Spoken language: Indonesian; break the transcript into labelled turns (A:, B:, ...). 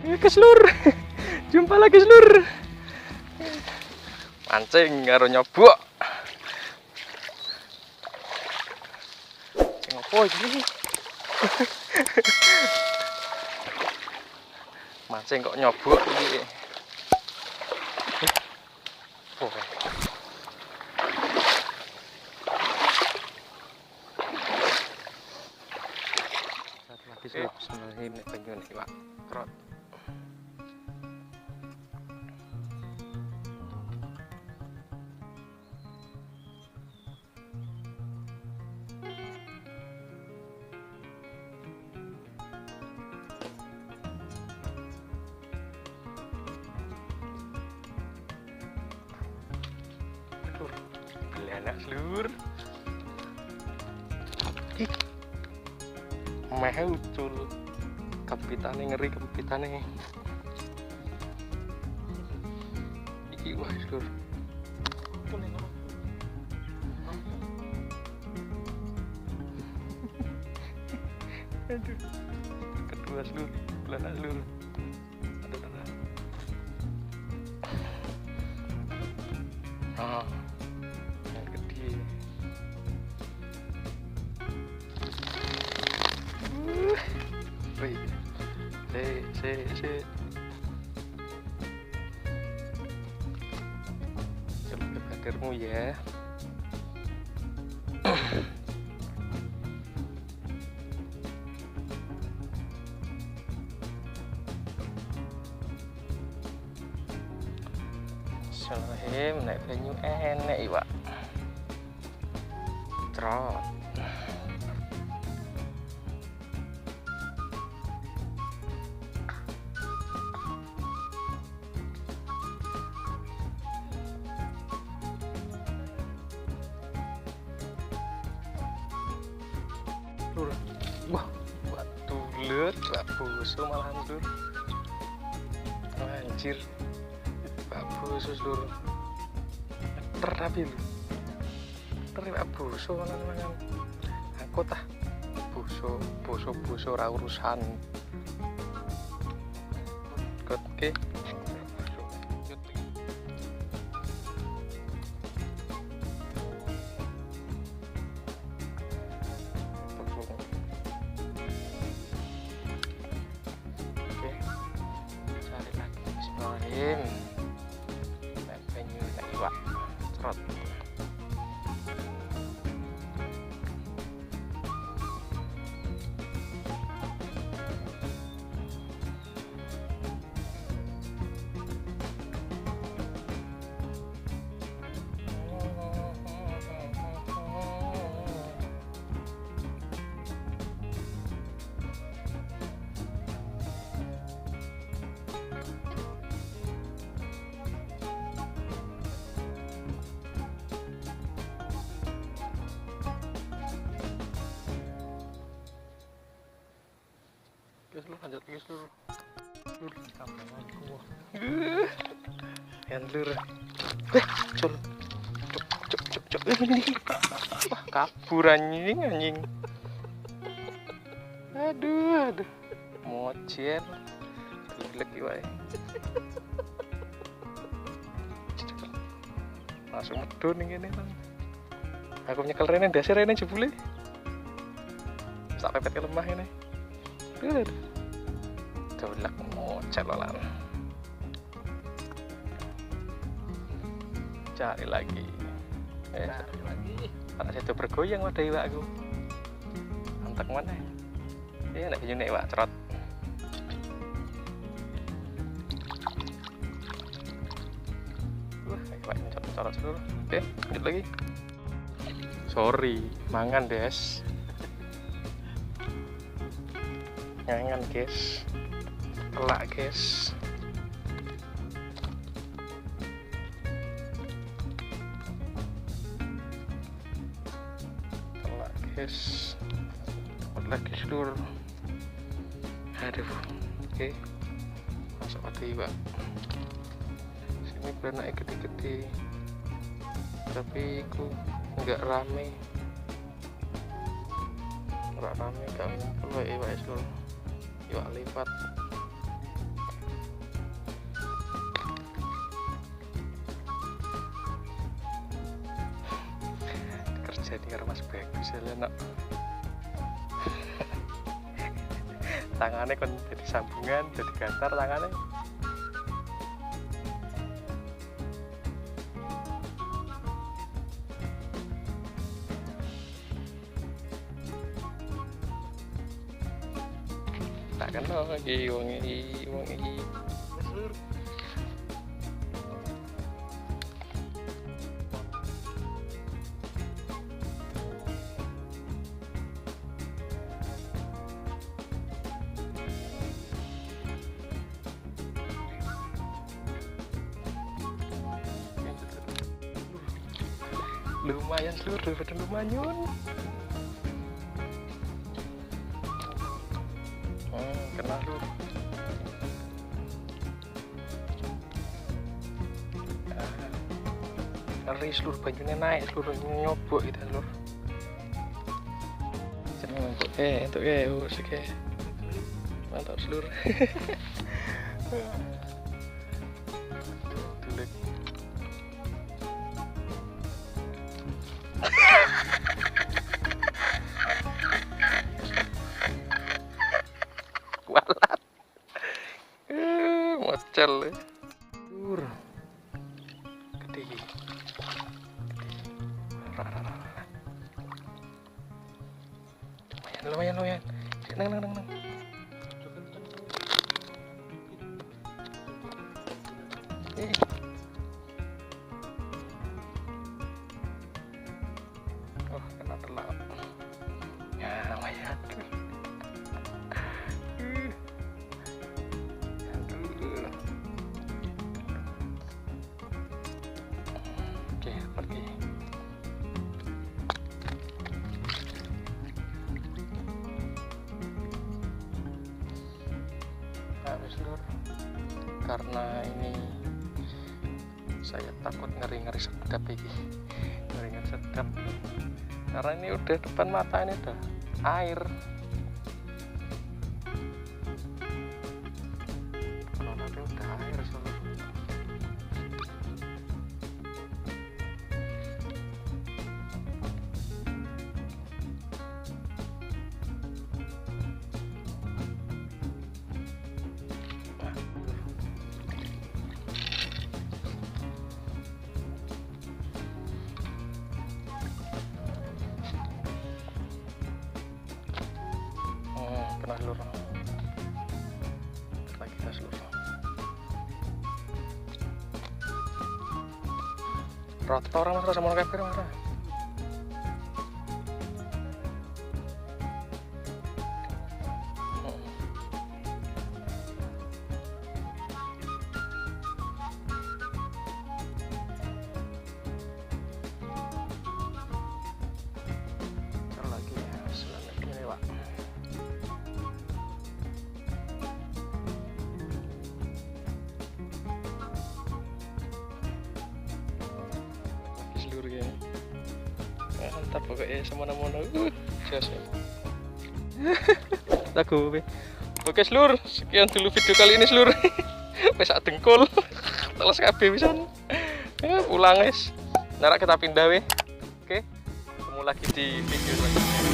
A: Keslur. Jumpa lagi Slur. Mancing karo nyobok. Ngopo iki? Mancing kok nyobok iki. Oh. Satu lagi Slur, sebenarnya ini penyu nih, Pak. Kerot. Anak Slur. Ih. Meh ucul. Kempitane ngeri kempitane. Iki wah Slur. Aduh. Kedua Slur, belana Slur. Aduh. Ah. Si. Coba ke batirmu ya. Bismillahirrahmanirrahim, nek banyu enek iwak. Trot. Wah, batu lut, busu malahan Slur. Anjir, busu Slur. Terapi lu. Terima busu malahan. Aku tah busu ora urusan. Oke. Penyu nek iwak trot. Guys, lu lanjut guys lu. Lur kampunganku. Yang lur. Cul. Cuk. Ini. Wah, kabur anjing. Aduh. Mocel. Gelek wae. Langsung medun ngene kan. Aku nyekel rene dasar rene jebule. Sak pepet ke lemah ini. Dolak mocel lan. Cari lagi. Ada satu bergoyang wadah iwak aku. Antek mana? Iya, nek penyu nek iwak cerot. Wah, iwak cerot dulu. Oke, lanjut lagi. Sorry, mangan des. Jangan guys, telak guys. Lagi Slur. Aduh, oke. Masuk mati Pak. Sini beranaknya gede-gede, tapi aku nggak rame. Nggak rame, nggak ngumpul iwak Slur. Iwak lipat. jadi karo Mas Bagus ya nak. Tangannya kan jadi sambungan, jadi gantar tangannya. Tak kenal lagi wong iki. Lumayan seluruh daripada lumayan. Kena lu. Ngeri seluruh bajunya naik, seluruhnya nyobok gitu lur. Seneng untuk sike. Mantap seluruh. Kualat. Mocel. Gede. Lumayan. Nang. Oh, kena telak. Ya, lumayan. Oke, pergi. Habis lur. Karena ini saya takut ngeri sedap ini. Ngeri sedap. Karena ini udah depan mata ini udah air. Kalau nanti udah air seluruh. Kena seluruh. Lagi kita seluruh. Rata orang mas sama kayak mas. Lagi ya, selanjutnya ini pak. Ya. Mantap pokoknya semana-mana jas ya. Lagu oke seluruh, sekian dulu video kali ini seluruh. Wes sak dengkul teles kabeh pisan. Ya pulang guys, narak kita pindah weh. Oke, ketemu lagi di video selanjutnya.